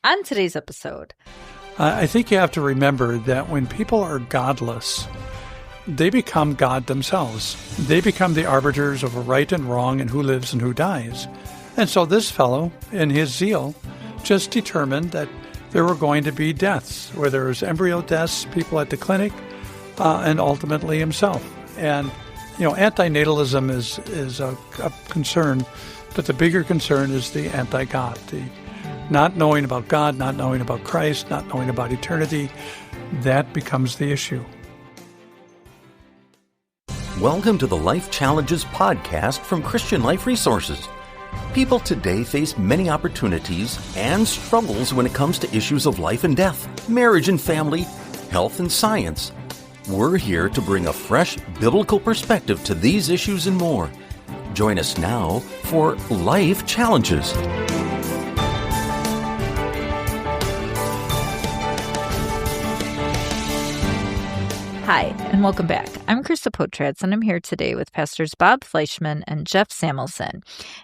On today's episode, I think you have to remember that when people are godless, they become God themselves. They become the arbiters of right and wrong and who lives and who dies. And so this fellow, in his zeal, just determined that there were going to be deaths, where there was embryo deaths, people at the clinic, and ultimately himself. And, anti-natalism is a concern, but the bigger concern is the anti-God, the not knowing about God, not knowing about Christ, not knowing about eternity. That becomes the issue. Welcome to the Life Challenges podcast from Christian Life Resources. People today face many opportunities and struggles when it comes to issues of life and death, marriage and family, health and science. We're here to bring a fresh biblical perspective to these issues and more. Join us now for Life Challenges. hi, and welcome back. I'm Krista Potratz, and I'm here today with Pastors Bob Fleischmann and Jeff Samuelson.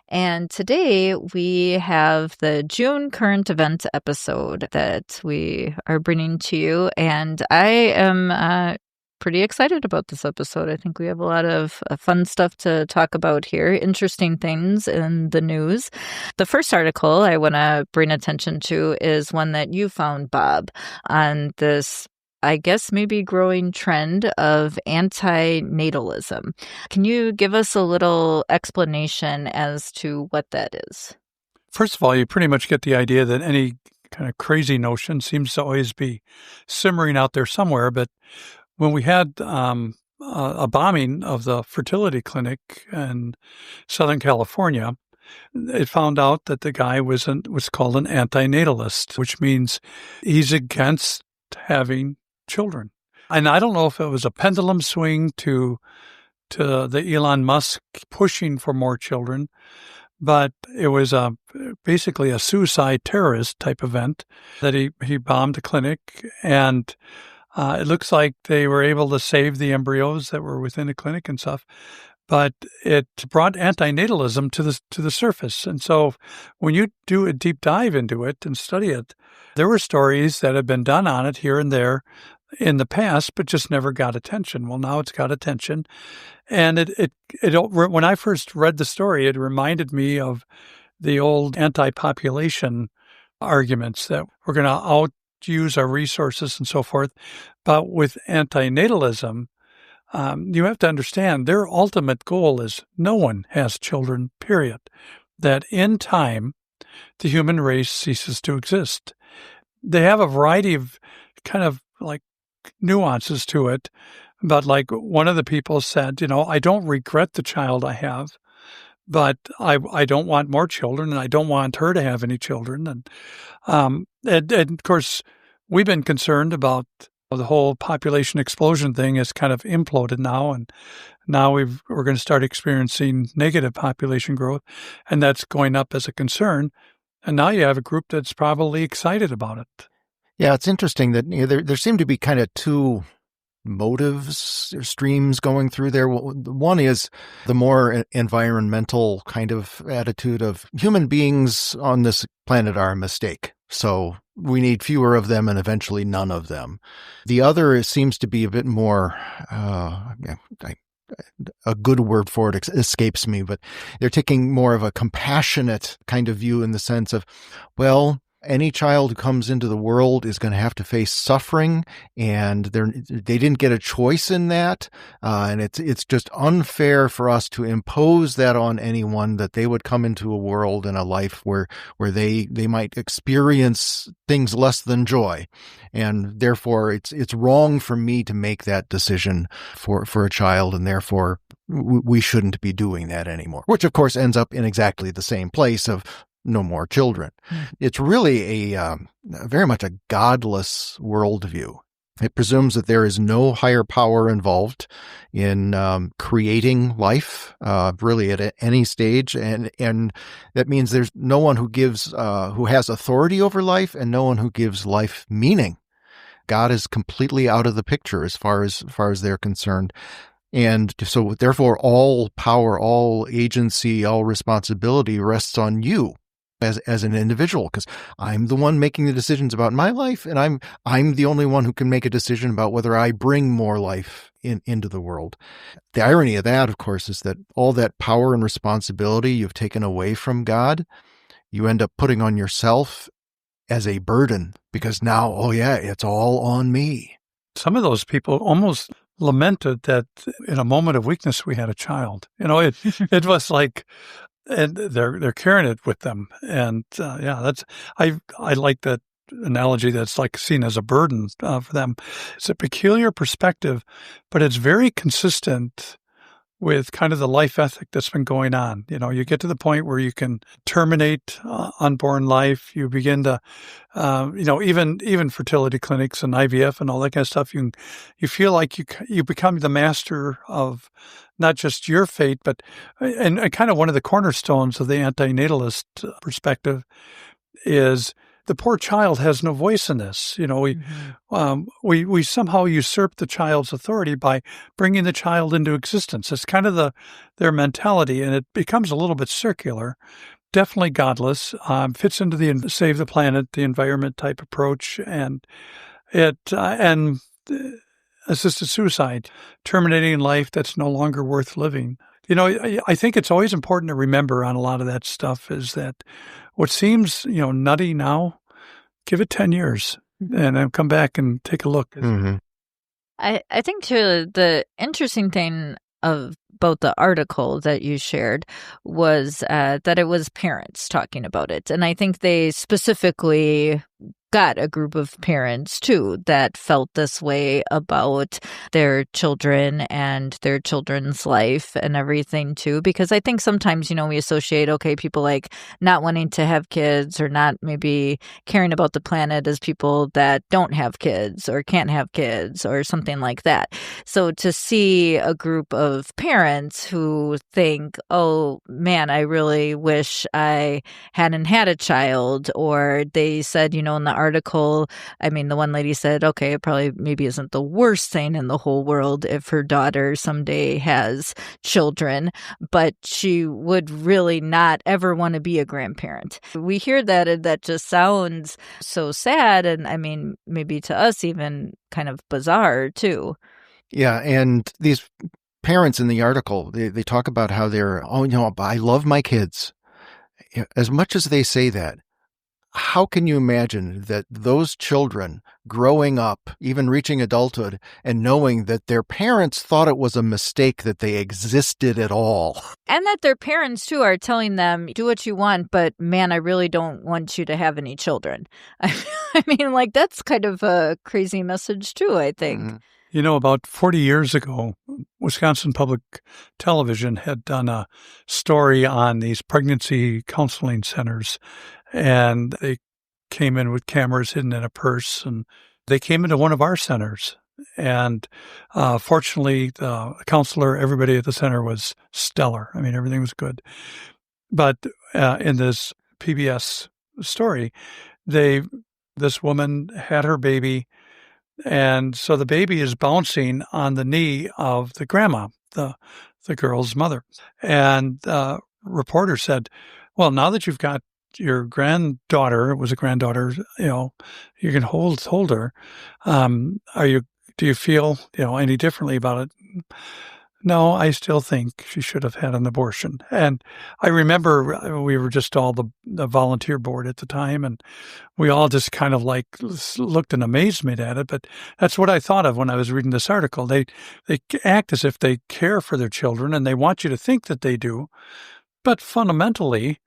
And today we have the June current event episode that we are bringing to you, and I am pretty excited about this episode. I think we have a lot of fun stuff to talk about here, interesting things in the news. The first article I want to bring attention to is one that you found, Bob, on this, I guess, maybe growing trend of anti-natalism. Can you give us a little explanation as to what that is? First of all, you pretty much get the idea that any kind of crazy notion seems to always be simmering out there somewhere. But when we had a bombing of the fertility clinic in Southern California, it found out that the guy was called an anti-natalist, which means he's against having children. And I don't know if it was a pendulum swing to the Elon Musk pushing for more children, but it was basically a suicide terrorist type event that he bombed a clinic, and it looks like they were able to save the embryos that were within the clinic and stuff, but it brought anti-natalism to the surface. And so when you do a deep dive into it and study it, there were stories that had been done on it here and there in the past, but just never got attention. Well, now it's got attention. And it when I first read the story, it reminded me of the old anti-population arguments that we're going to outuse our resources and so forth. But with anti-natalism, you have to understand their ultimate goal is no one has children, period. That in time, the human race ceases to exist. They have a variety of kind of like nuances to it, but like one of the people said, I don't regret the child I have, but I don't want more children, and I don't want her to have any children. And of course, we've been concerned about the whole population explosion thing has kind of imploded now, and now we're going to start experiencing negative population growth, and that's going up as a concern. And now you have a group that's probably excited about it. Yeah, it's interesting that there seem to be kind of two motives or streams going through there. One is the more environmental kind of attitude of human beings on this planet are a mistake, so we need fewer of them and eventually none of them. The other seems to be a bit more, a good word for it escapes me, but they're taking more of a compassionate kind of view in the sense of, well, any child who comes into the world is going to have to face suffering, and they didn't get a choice in that, and it's just unfair for us to impose that on anyone, that they would come into a world and a life where they might experience things less than joy, and therefore it's wrong for me to make that decision for a child, and therefore we shouldn't be doing that anymore. Which of course ends up in exactly the same place of no more children. It's really a very much a godless worldview. It presumes that there is no higher power involved in creating life, really at any stage, and that means there's no one who has authority over life, and no one who gives life meaning. God is completely out of the picture as far as they're concerned. And so therefore all power, all agency, all responsibility rests on you. as an individual, because I'm the one making the decisions about my life, and I'm the only one who can make a decision about whether I bring more life into the world. The irony of that, of course, is that all that power and responsibility you've taken away from God, you end up putting on yourself as a burden, because now, oh yeah, it's all on me. Some of those people almost lamented that in a moment of weakness we had a child. It was like, and they're carrying it with them, and that's I like that analogy. That's like seen as a burden for them. It's a peculiar perspective, but it's very consistent with kind of the life ethic that's been going on. You get to the point where you can terminate unborn life. You begin to, even fertility clinics and IVF and all that kind of stuff. You feel like you become the master of not just your fate, but and kind of one of the cornerstones of the anti-natalist perspective is the poor child has no voice in this. We somehow usurp the child's authority by bringing the child into existence. It's kind of their mentality, and it becomes a little bit circular. Definitely godless. Fits into the save the planet, the environment type approach, and assisted suicide, terminating life that's no longer worth living. I think it's always important to remember on a lot of that stuff is that what seems, nutty now, give it 10 years and then come back and take a look. Mm-hmm. I think, too, the interesting thing about the article that you shared was that it was parents talking about it. And I think they specifically got a group of parents, too, that felt this way about their children and their children's life and everything, too. Because I think sometimes, we associate, people like not wanting to have kids or not maybe caring about the planet as people that don't have kids or can't have kids or something like that. So to see a group of parents who think, oh, man, I really wish I hadn't had a child, or they said, in the article, the one lady said, okay, it probably maybe isn't the worst thing in the whole world if her daughter someday has children, but she would really not ever want to be a grandparent. We hear that, and that just sounds so sad, and maybe to us even kind of bizarre too. Yeah, and these parents in the article, they talk about how they're, I love my kids. As much as they say that, how can you imagine that those children growing up, even reaching adulthood, and knowing that their parents thought it was a mistake that they existed at all? And that their parents, too, are telling them, do what you want, but man, I really don't want you to have any children. That's kind of a crazy message, too, I think. Mm-hmm. About 40 years ago, Wisconsin Public Television had done a story on these pregnancy counseling centers, and they came in with cameras hidden in a purse, and they came into one of our centers. And fortunately, the counselor, everybody at the center was stellar. Everything was good. But in this PBS story, this woman had her baby, and so the baby is bouncing on the knee of the grandma, the girl's mother. And the reporter said, well, now that you've got your granddaughter, it was a granddaughter, you can hold her. Do you feel, any differently about it? No, I still think she should have had an abortion. And I remember we were just all the volunteer board at the time, and we all just kind of looked in amazement at it. But that's what I thought of when I was reading this article. They act as if they care for their children, and they want you to think that they do. But fundamentally,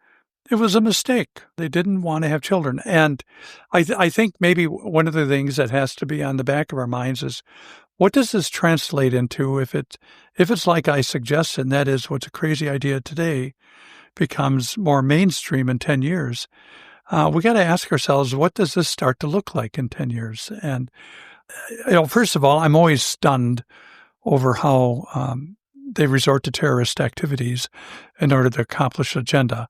it was a mistake. They didn't want to have children. And I think maybe one of the things that has to be on the back of our minds is, what does this translate into if it's like I suggested, and that is what's a crazy idea today becomes more mainstream in 10 years? We got to ask ourselves, what does this start to look like in 10 years? And, first of all, I'm always stunned over how they resort to terrorist activities in order to accomplish agenda.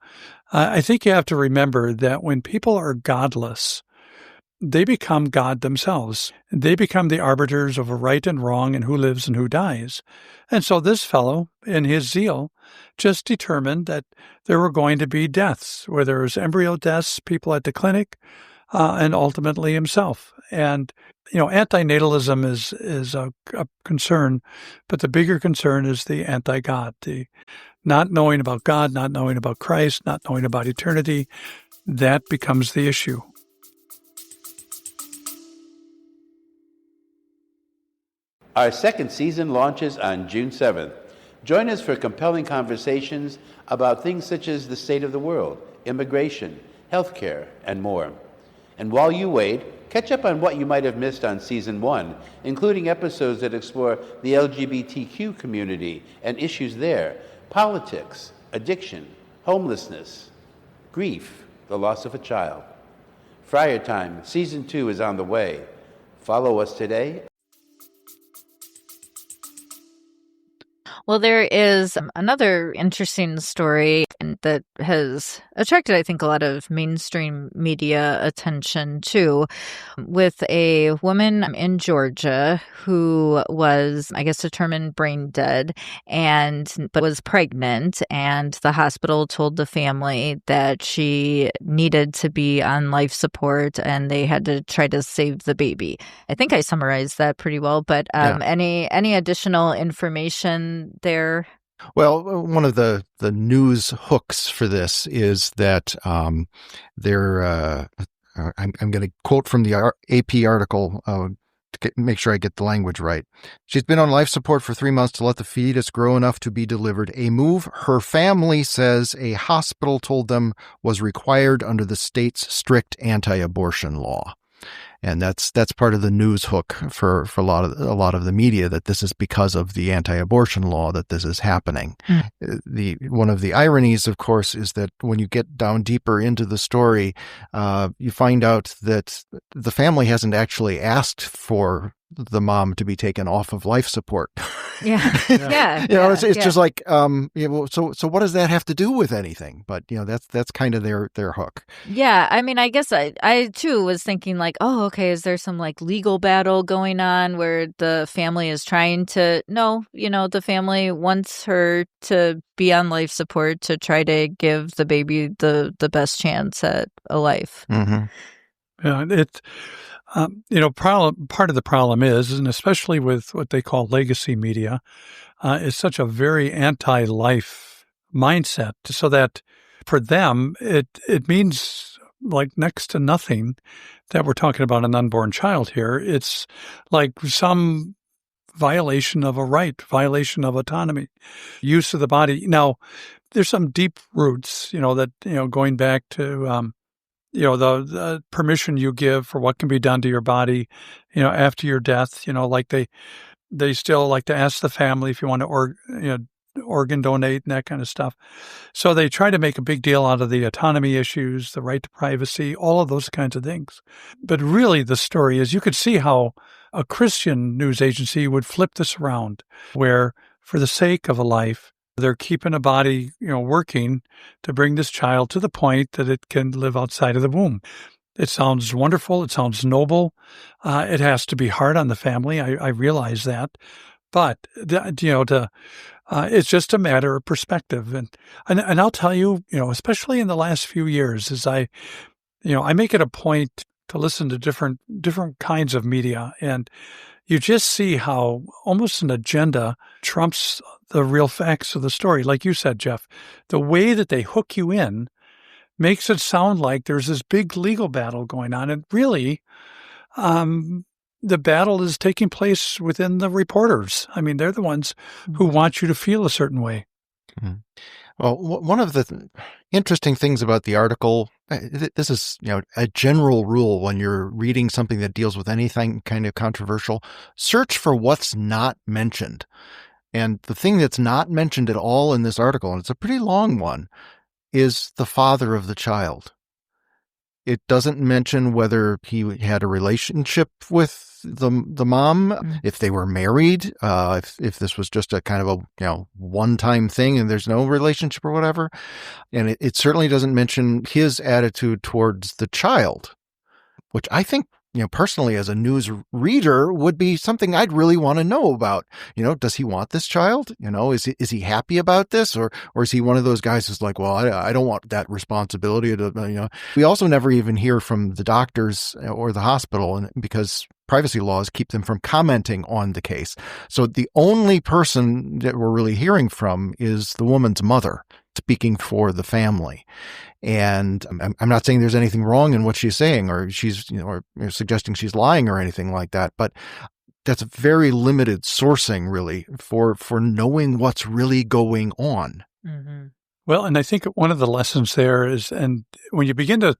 I think you have to remember that when people are godless, they become God themselves. They become the arbiters of right and wrong and who lives and who dies. And so this fellow, in his zeal, just determined that there were going to be deaths, where there was embryo deaths, people at the clinic, and ultimately himself. And, anti-natalism is a concern, but the bigger concern is the anti-God, the not knowing about God, not knowing about Christ, not knowing about eternity. That becomes the issue. Our second season launches on June 7th. Join us for compelling conversations about things such as the state of the world, immigration, healthcare, and more. And while you wait, catch up on what you might have missed on Season 1, including episodes that explore the LGBTQ community and issues there, politics, addiction, homelessness, grief, the loss of a child. Friar Time, Season 2 is on the way. Follow us today. Well, there is another interesting story that has attracted, I think, a lot of mainstream media attention too, with a woman in Georgia who was, I guess, determined brain dead but was pregnant, and the hospital told the family that she needed to be on life support and they had to try to save the baby. I think I summarized that pretty well, but any additional information there? Well, one of the news hooks for this is that I'm going to quote from the AP article to make sure I get the language right. She's been on life support for 3 months to let the fetus grow enough to be delivered, a move her family says a hospital told them was required under the state's strict anti-abortion law. And that's part of the news hook for a lot of the media, that this is because of the anti-abortion law that this is happening. One of the ironies, of course, is that when you get down deeper into the story, you find out that the family hasn't actually asked for the mom to be taken off of life support. Yeah. It's just like, so what does that have to do with anything? But, that's kind of their hook. Yeah. I mean, I guess I too was thinking like, oh, okay, is there some like legal battle going on where the family is trying to, the family wants her to be on life support to try to give the baby the best chance at a life. Mm-hmm. Yeah. It's, part of the problem is, and especially with what they call legacy media, is such a very anti-life mindset, so that for them, it means like next to nothing that we're talking about an unborn child here. It's like some violation of a right, violation of autonomy, use of the body. Now, there's some deep roots, going back to, the permission you give for what can be done to your body, after your death, like they still like to ask the family if you want to organ donate and that kind of stuff. So they try to make a big deal out of the autonomy issues, the right to privacy, all of those kinds of things. But really the story is, you could see how a Christian news agency would flip this around, where for the sake of a life, they're keeping a body, working to bring this child to the point that it can live outside of the womb. It sounds wonderful. It sounds noble. It has to be hard on the family. I realize that. But, it's just a matter of perspective. And I'll tell you, especially in the last few years, as I make it a point to listen to different kinds of media, and you just see how almost an agenda trumps the real facts of the story. Like you said, Jeff, the way that they hook you in makes it sound like there's this big legal battle going on. And really, the battle is taking place within the reporters. I mean, they're the ones who want you to feel a certain way. Mm-hmm. Well, one of the interesting things about the article, this is, a general rule when you're reading something that deals with anything kind of controversial, search for what's not mentioned. And the thing that's not mentioned at all in this article, and it's a pretty long one, is the father of the child. It doesn't mention whether he had a relationship with the mom, if they were married, if this was just a kind of a one-time thing and there's no relationship or whatever. And it certainly doesn't mention his attitude towards the child, which I think personally as a news reader would be something I'd really want to know about. Does he want this child? Is he happy about this? Or is he one of those guys who's like, well, I don't want that responsibility to. We also never even hear from the doctors or the hospital because privacy laws keep them from commenting on the case. So the only person that we're really hearing from is the woman's mother speaking for the family. And I'm not saying there's anything wrong in what she's saying, or she's, or suggesting she's lying or anything like that. But that's very limited sourcing, really, for knowing what's really going on. Mm-hmm. Well, and I think one of the lessons there is, and when you begin to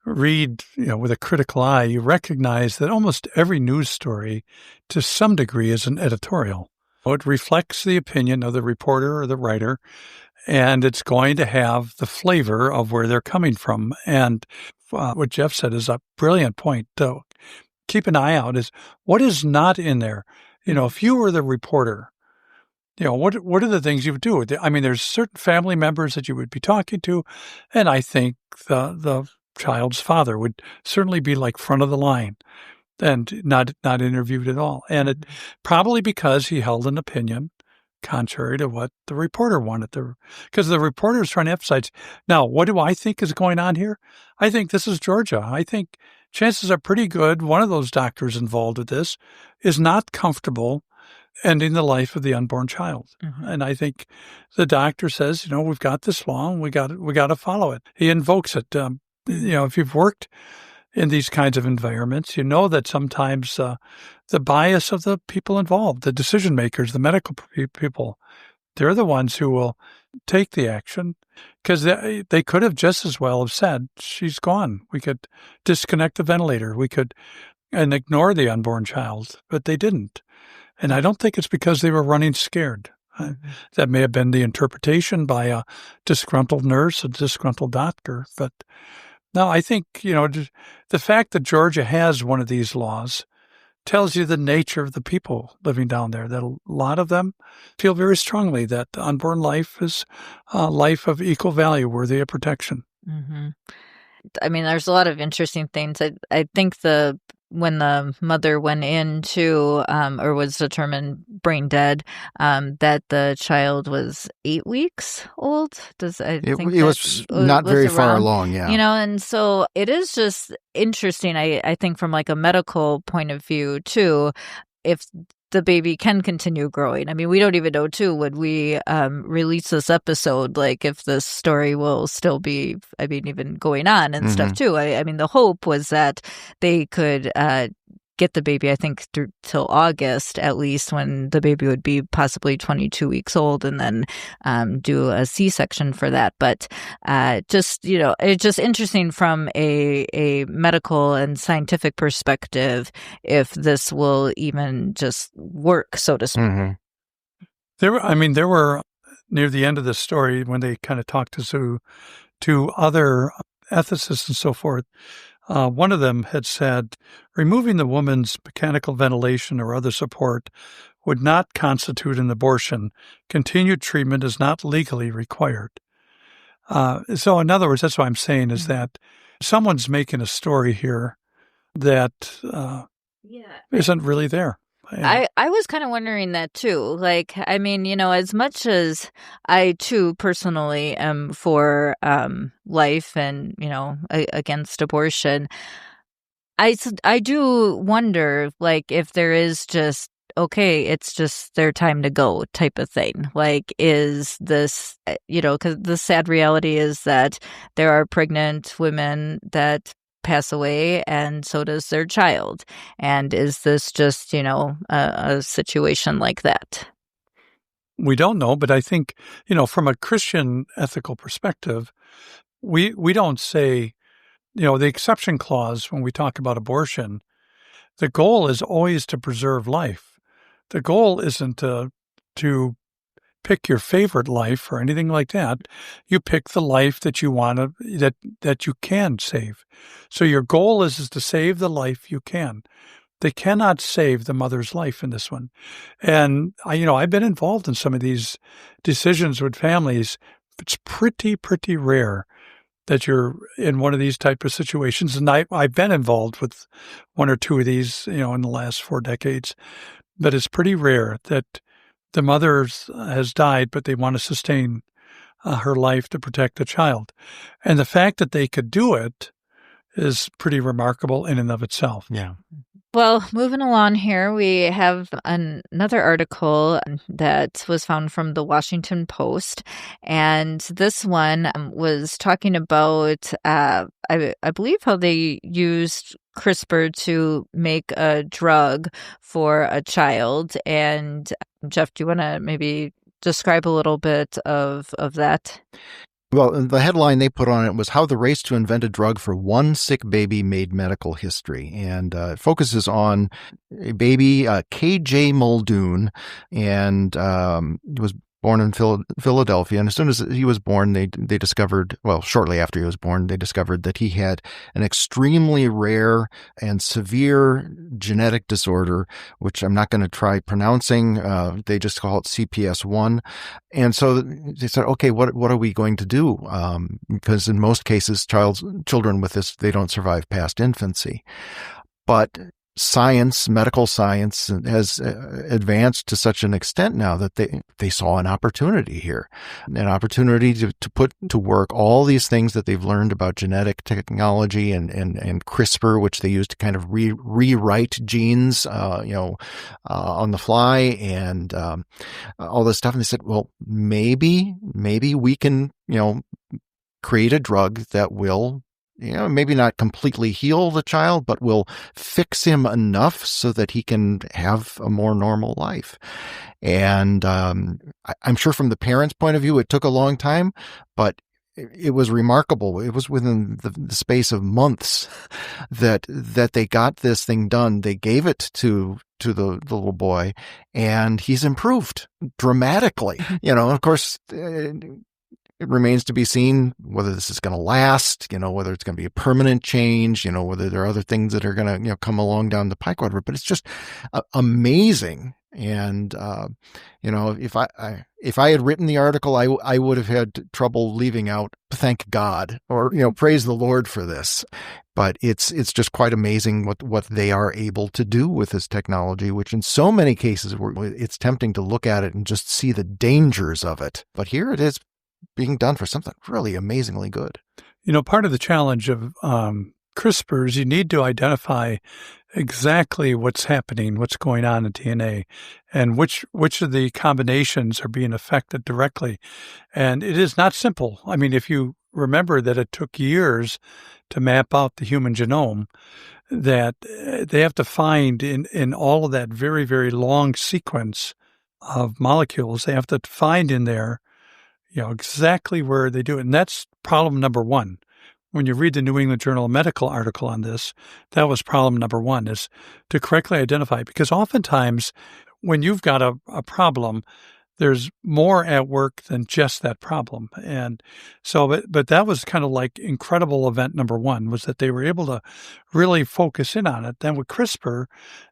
read, with a critical eye, you recognize that almost every news story, to some degree, is an editorial. It reflects the opinion of the reporter or the writer, and it's going to have the flavor of where they're coming from. And what Jeff said is a brilliant point. Keep an eye out is what is not in there. If you were the reporter, what are the things you would do? I mean, there's certain family members that you would be talking to, and I think the child's father would certainly be like front of the line and not interviewed at all. And it probably because he held an opinion contrary to what the reporter wanted to, because the reporter is trying to emphasize. Now, what do I think is going on here? I think this is Georgia. I think chances are pretty good one of those doctors involved with this is not comfortable ending the life of the unborn child. Mm-hmm. And I think the doctor says, we've got this law and we got to follow it. He invokes it. If you've worked in these kinds of environments, that sometimes the bias of the people involved, the decision makers, the medical people, they're the ones who will take the action because they could have just as well have said, she's gone. We could disconnect the ventilator. We could and ignore the unborn child, but they didn't. And I don't think it's because they were running scared. That may have been the interpretation by a disgruntled nurse, a disgruntled doctor, but no, I think, the fact that Georgia has one of these laws tells you the nature of the people living down there, that a lot of them feel very strongly that unborn life is a life of equal value, worthy of protection. Mm-hmm. I mean, there's a lot of interesting things. I think when the mother went into or was determined brain dead, that the child was 8 weeks old. It was not very far along, yeah. And so it is just interesting, I think, from like a medical point of view, too, if the baby can continue growing. I mean, we don't even know, too, when we release this episode, like if this story will still be, even going on and stuff, too. I mean, the hope was that they could get the baby, I think, through till August, at least, when the baby would be possibly 22 weeks old, and then do a C-section for that. But it's just interesting from a medical and scientific perspective if this will even just work, so to speak. Mm-hmm. There were near the end of the story when they kind of talked to other ethicists and so forth. One of them had said, removing the woman's mechanical ventilation or other support would not constitute an abortion. Continued treatment is not legally required. So in other words, that's what I'm saying is that someone's making a story here that isn't really there. I was kind of wondering that too. Like, I mean, as much as I too personally am for life and, against abortion, I do wonder, like, if there is just, okay, it's just their time to go type of thing. Like, is this, because the sad reality is that there are pregnant women that pass away, and so does their child. And is this just, a situation like that? We don't know, but I think, from a Christian ethical perspective, we don't say, the exception clause when we talk about abortion, the goal is always to preserve life. The goal isn't to pick your favorite life or anything like that. You pick the life that you want to, that you can save. So your goal is to save the life you can. They cannot save the mother's life in this one. And I've been involved in some of these decisions with families. It's pretty rare that you're in one of these type of situations. And I've been involved with one or two of these, in the last 4 decades, but it's pretty rare that the mother has died, but they want to sustain her life to protect the child. And the fact that they could do it is pretty remarkable in and of itself. Yeah. Well, moving along here, we have another article that was found from the Washington Post. And this one was talking about, I believe, how they used CRISPR to make a drug for a child. And Jeff, do you want to maybe describe a little bit of that? Well, the headline they put on it was How the Race to Invent a Drug for One Sick Baby Made Medical History. And it focuses on a baby, K.J. Muldoon, and he was born in Philadelphia. And as soon as he was born, they discovered, well, shortly after he was born, they discovered that he had an extremely rare and severe genetic disorder, which I'm not going to try pronouncing. They just call it CPS1. And so they said, okay, what are we going to do? Because in most cases, children with this, they don't survive past infancy. But medical science has advanced to such an extent now that they saw an opportunity here, an opportunity to put to work all these things that they've learned about genetic technology and CRISPR, which they use to kind of rewrite genes, on the fly and all this stuff. And they said, well, maybe we can, create a drug that will, maybe not completely heal the child, but will fix him enough so that he can have a more normal life. And I'm sure from the parents' point of view, it took a long time, but it was remarkable. It was within the space of months that they got this thing done. They gave it to the little boy, and he's improved dramatically. Of course, it remains to be seen whether this is going to last, whether it's going to be a permanent change, whether there are other things that are going to, come along down the pike, whatever. But it's just amazing. And, if I had written the article, I would have had trouble leaving out, thank God, or, praise the Lord for this. But it's just quite amazing what they are able to do with this technology, which in so many cases, it's tempting to look at it and just see the dangers of it. But here it is, being done for something really amazingly good. Part of the challenge of CRISPR is you need to identify exactly what's happening, what's going on in DNA, and which of the combinations are being affected directly. And it is not simple. I mean, if you remember that it took years to map out the human genome, that they have to find in all of that very, very long sequence of molecules, they have to find in there exactly where they do it. And that's problem number one. When you read the New England Journal of Medical article on this, that was problem number one, is to correctly identify. Because oftentimes when you've got a problem, there's more at work than just that problem. And so, but that was kind of like incredible event number one, was that they were able to really focus in on it. Then with CRISPR,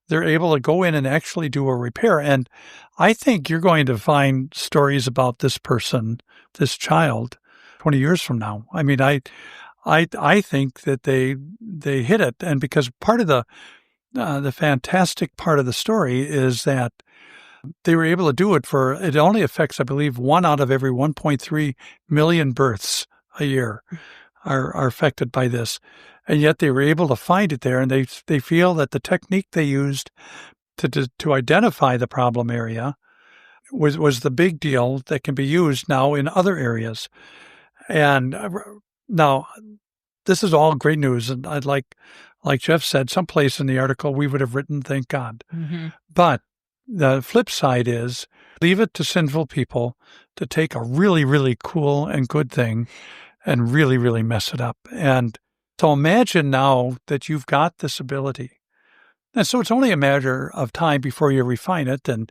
they're able to go in and actually do a repair. And I think you're going to find stories about this person, this child, 20 years from now. I mean, I think that they hit it. And because part of the fantastic part of the story is that they were able to do it it only affects, I believe, 1 out of every 1.3 million births a year are affected by this. And yet they were able to find it there. And they feel that the technique they used to identify the problem area was the big deal that can be used now in other areas. And now this is all great news. And I'd like Jeff said, someplace in the article we would have written, thank God. Mm-hmm. But the flip side is leave it to sinful people to take a really, really cool and good thing and really, really mess it up. And so imagine now that you've got this ability. And so it's only a matter of time before you refine it. And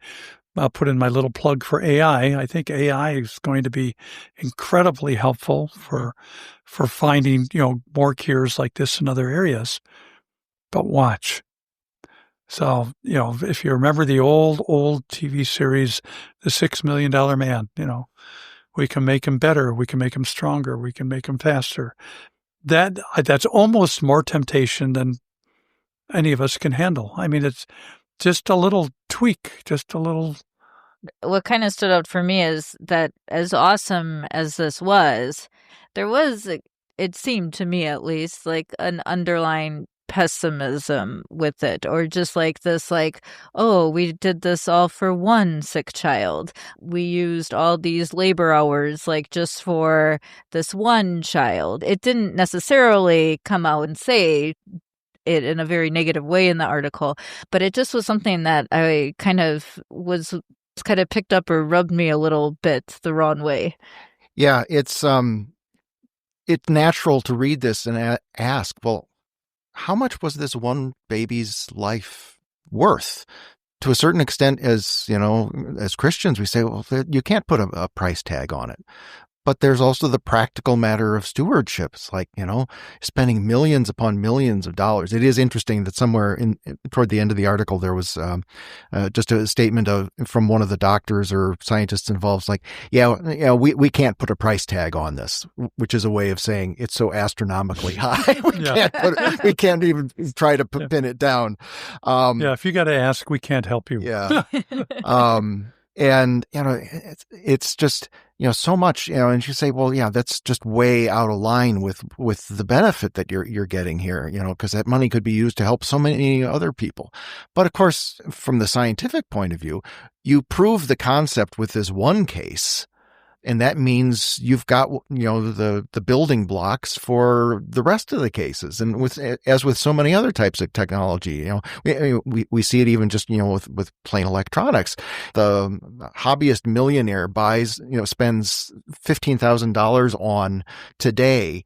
I'll put in my little plug for AI. I think AI is going to be incredibly helpful for finding, more cures like this in other areas. But watch. So, if you remember the old TV series, The $6 Million Man, We can make them better. We can make them stronger. We can make them faster. That's almost more temptation than any of us can handle. I mean, it's just a little tweak, just a little. What kind of stood out for me is that as awesome as this was, there was, it seemed to me at least, like an underlying pessimism with it, or just like this, like, oh, we did this all for one sick child. We used all these labor hours, like, just for this one child. It didn't necessarily come out and say it in a very negative way in the article, but it just was something that I kind of picked up or rubbed me a little bit the wrong way. Yeah, it's natural to read this and ask, well, how much was this one baby's life worth? To a certain extent, as Christians, we say, well, you can't put a price tag on it. But there's also the practical matter of stewardship. It's like, spending millions upon millions of dollars. It is interesting that somewhere toward the end of the article, there was just a statement from one of the doctors or scientists involved, like, we can't put a price tag on this, which is a way of saying it's so astronomically high. We can't even try to pin it down. If you got to ask, we can't help you. Yeah. And, it's just, so much, and you say, well, yeah, that's just way out of line with the benefit that you're getting here, because that money could be used to help so many other people. But of course, from the scientific point of view, you prove the concept with this one case. And that means you've got, the building blocks for the rest of the cases. And as with so many other types of technology, we see it even just, with plain electronics. The hobbyist millionaire spends $15,000 on today.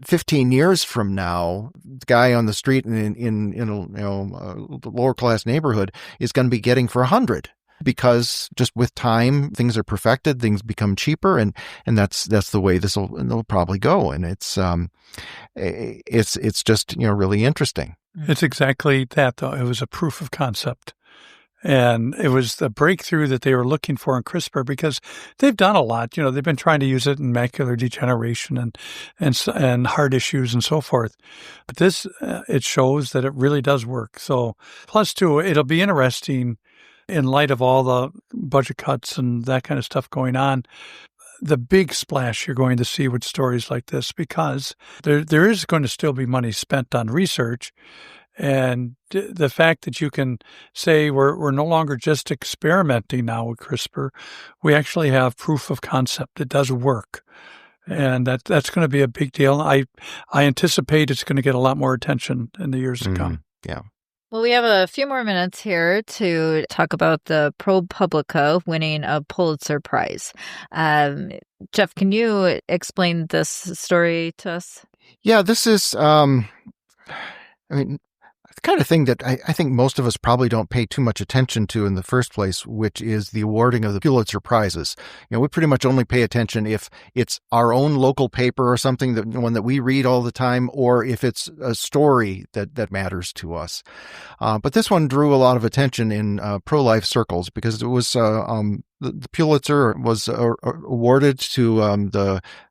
15 years from now, the guy on the street in a lower class neighborhood is going to be getting for 100. Because just with time, things are perfected, things become cheaper, and that's the way this will probably go. And it's just really interesting. It's exactly that, though. It was a proof of concept, and it was the breakthrough that they were looking for in CRISPR, because they've done a lot. They've been trying to use it in macular degeneration and heart issues and so forth. But this it shows that it really does work. So plus two, it'll be interesting. In light of all the budget cuts and that kind of stuff going on, the big splash you're going to see with stories like this, because there is going to still be money spent on research. And the fact that you can say we're no longer just experimenting now with CRISPR, we actually have proof of concept. It does work. And that's going to be a big deal. I anticipate it's going to get a lot more attention in the years to come. Yeah. Well, we have a few more minutes here to talk about the ProPublica winning a Pulitzer Prize. Jeff, can you explain this story to us? Yeah, this is, the kind of thing that I think most of us probably don't pay too much attention to in the first place, which is the awarding of the Pulitzer Prizes. We pretty much only pay attention if it's our own local paper or something, one that we read all the time, or if it's a story that matters to us. But this one drew a lot of attention in pro-life circles, because it was the Pulitzer was awarded to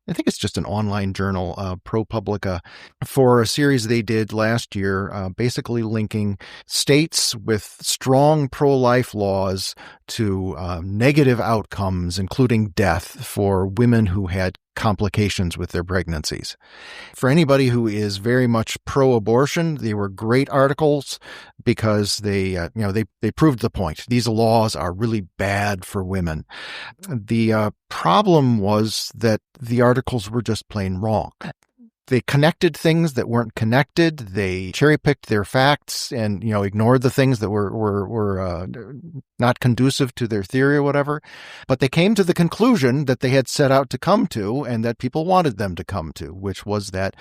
I think it's just an online journal, ProPublica, for a series they did last year, basically linking states with strong pro-life laws to negative outcomes, including death, for women who had complications with their pregnancies. For anybody who is very much pro-abortion, they were great articles because they proved the point. These laws are really bad for women. The problem was that the articles were just plain wrong. They connected things that weren't connected. They cherry-picked their facts and, ignored the things that were not conducive to their theory or whatever. But they came to the conclusion that they had set out to come to, and that people wanted them to come to, which was that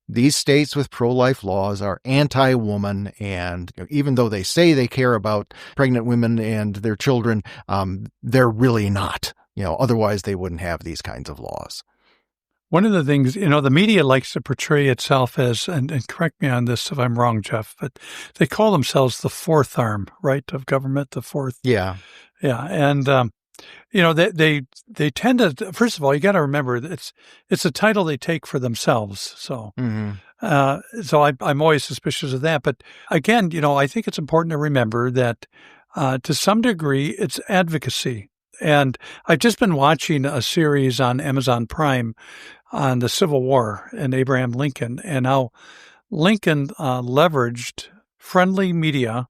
these states with pro-life laws are anti-woman, and even though they say they care about pregnant women and their children, they're really not. Otherwise they wouldn't have these kinds of laws. One of the things, the media likes to portray itself as, and correct me on this if I'm wrong, Jeff, but they call themselves the fourth arm, right, of government, the fourth. Yeah. Yeah. And they tend to. First of all, you got to remember it's a title they take for themselves. So, I'm always suspicious of that. But again, I think it's important to remember that to some degree it's advocacy. And I've just been watching a series on Amazon Prime on the Civil War and Abraham Lincoln, and how Lincoln leveraged friendly media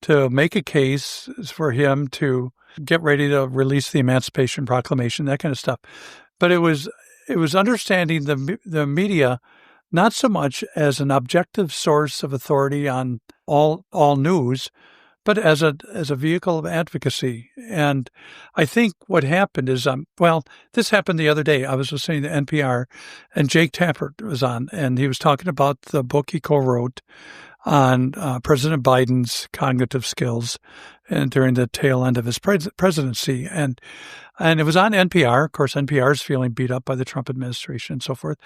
to make a case for him to get ready to release the Emancipation Proclamation, that kind of stuff. But it was understanding the media not so much as an objective source of authority on all news, but as a vehicle of advocacy. And I think what happened is, this happened the other day. I was listening to NPR, and Jake Tapper was on, and he was talking about the book he co-wrote on President Biden's cognitive skills and during the tail end of his presidency. And it was on NPR. Of course, NPR is feeling beat up by the Trump administration and so forth.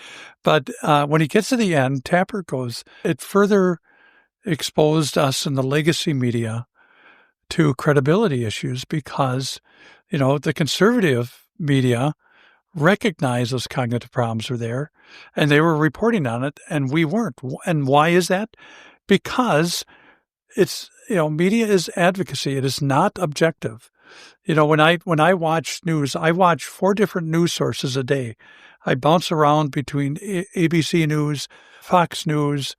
But when he gets to the end, Tapper goes, it further exposed us in the legacy media to credibility issues because, the conservative media recognized those cognitive problems were there and they were reporting on it and we weren't. And why is that? Because it's, media is advocacy. It is not objective. When I watch news, I watch 4 different news sources a day. I bounce around between ABC News, Fox News,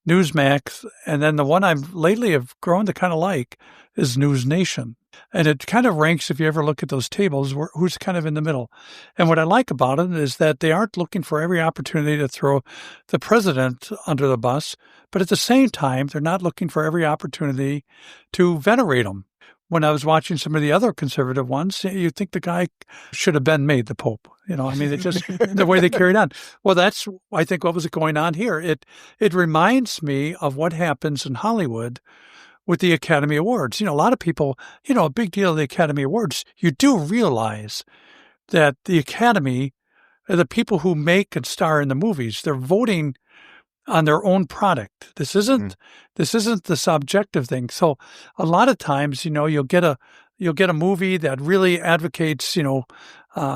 Newsmax, and then the one I've lately have grown to kind of like is News Nation. And it kind of ranks, if you ever look at those tables, who's kind of in the middle. And what I like about it is that they aren't looking for every opportunity to throw the president under the bus, but at the same time, they're not looking for every opportunity to venerate him. When I was watching some of the other conservative ones, you'd think the guy should have been made the Pope. It's just the way they carried on. Well, that's, I think, what was going on here. It reminds me of what happens in Hollywood with the Academy Awards. A lot of people, a big deal of the Academy Awards, you do realize that the Academy, the people who make and star in the movies, they're voting on their own product. This isn't the subjective thing. So a lot of times, you'll get a movie that really advocates,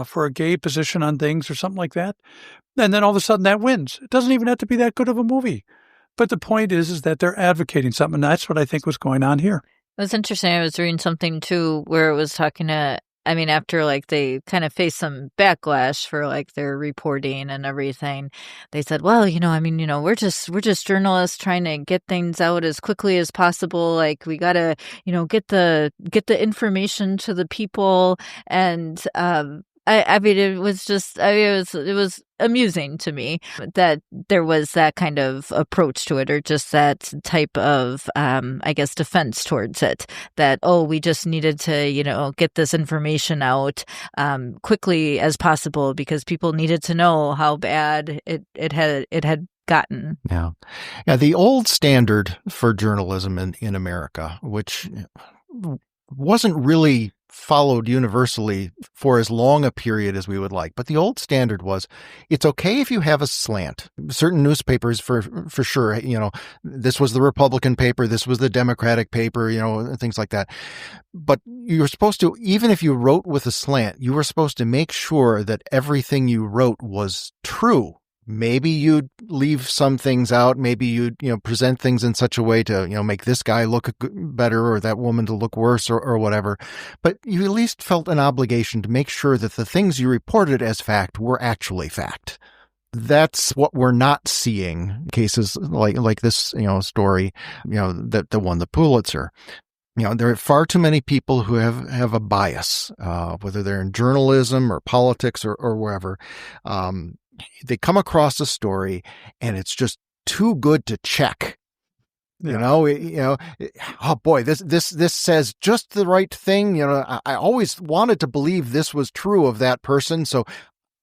for a gay position on things or something like that. And then all of a sudden that wins. It doesn't even have to be that good of a movie. But the point is that they're advocating something. And that's what I think was going on here. It was interesting. I was reading something too where it was talking to, after they kind of faced some backlash for their reporting and everything, they said, well, we're just journalists trying to get things out as quickly as possible. We got to, get the information to the people. And, it was amusing to me that there was that kind of approach to it, or just that type of, defense towards it, that, we just needed to, get this information out quickly as possible because people needed to know how bad it had gotten. Yeah. The old standard for journalism in America, which wasn't really followed universally for as long a period as we would like. But the old standard was, it's okay if you have a slant. Certain newspapers, for sure, this was the Republican paper, this was the Democratic paper, things like that. But you were supposed to, even if you wrote with a slant, you were supposed to make sure that everything you wrote was true. Maybe you'd leave some things out. Maybe you'd, present things in such a way to, make this guy look better or that woman to look worse or whatever. But you at least felt an obligation to make sure that the things you reported as fact were actually fact. That's what we're not seeing. Cases like this, story, that won the Pulitzer. There are far too many people who have a bias, whether they're in journalism or politics or wherever. They come across a story and it's just too good to check. Oh boy, this says just the right thing. I always wanted to believe this was true of that person, so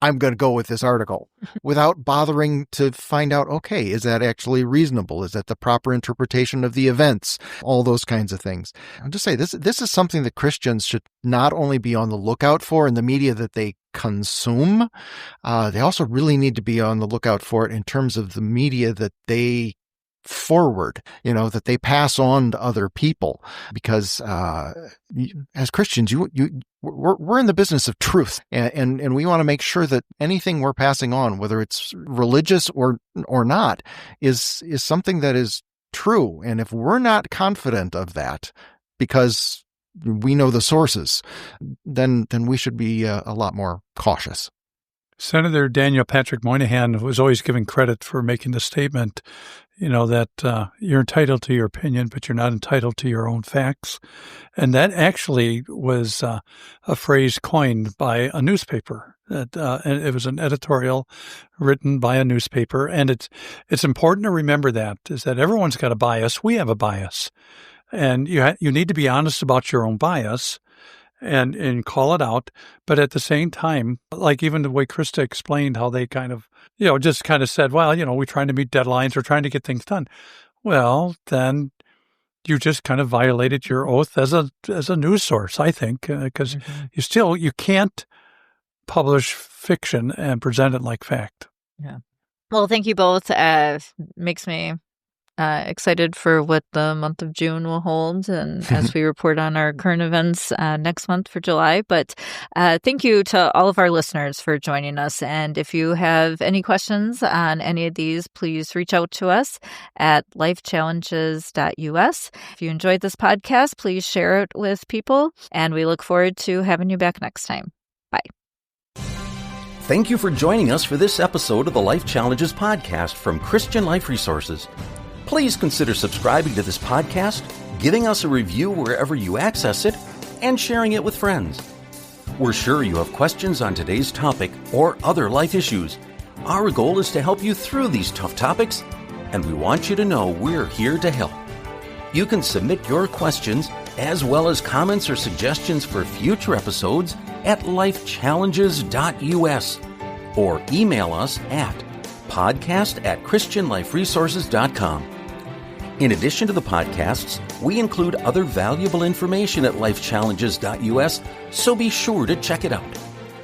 I'm going to go with this article without bothering to find out, okay, is that actually reasonable? Is that the proper interpretation of the events? All those kinds of things. I'll just say this is something that Christians should not only be on the lookout for in the media that they consume, they also really need to be on the lookout for it in terms of the media that they forward, that they pass on to other people, because as Christians, we're in the business of truth, and we want to make sure that anything we're passing on, whether it's religious or not, is something that is true. And if we're not confident of that, because we know the sources, then we should be a lot more cautious. Senator Daniel Patrick Moynihan was always giving credit for making the statement, that you're entitled to your opinion, but you're not entitled to your own facts. And that actually was a phrase coined by a newspaper. And it was an editorial written by a newspaper. And it's important to remember is that everyone's got a bias. We have a bias. And you need to be honest about your own bias and call it out. But at the same time, like even the way Krista explained how they kind of, just kind of said, well, we're trying to meet deadlines, we're trying to get things done. Well, then you just kind of violated your oath as a news source, I think, because you can't publish fiction and present it like fact. Yeah. Well, thank you both. Makes me excited for what the month of June will hold, and as we report on our current events next month for July. But thank you to all of our listeners for joining us. And if you have any questions on any of these, please reach out to us at lifechallenges.us. If you enjoyed this podcast, please share it with people, and we look forward to having you back next time. Bye. Thank you for joining us for this episode of the Life Challenges podcast from Christian Life Resources. Please consider subscribing to this podcast, giving us a review wherever you access it, and sharing it with friends. We're sure you have questions on today's topic or other life issues. Our goal is to help you through these tough topics, and we want you to know we're here to help. You can submit your questions as well as comments or suggestions for future episodes at lifechallenges.us or email us at podcast@christianliferesources.com. In addition to the podcasts, we include other valuable information at lifechallenges.us, so be sure to check it out.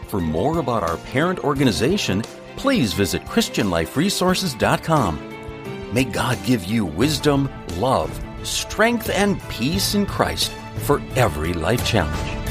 For more about our parent organization, please visit christianliferesources.com. May God give you wisdom, love, strength, and peace in Christ for every life challenge.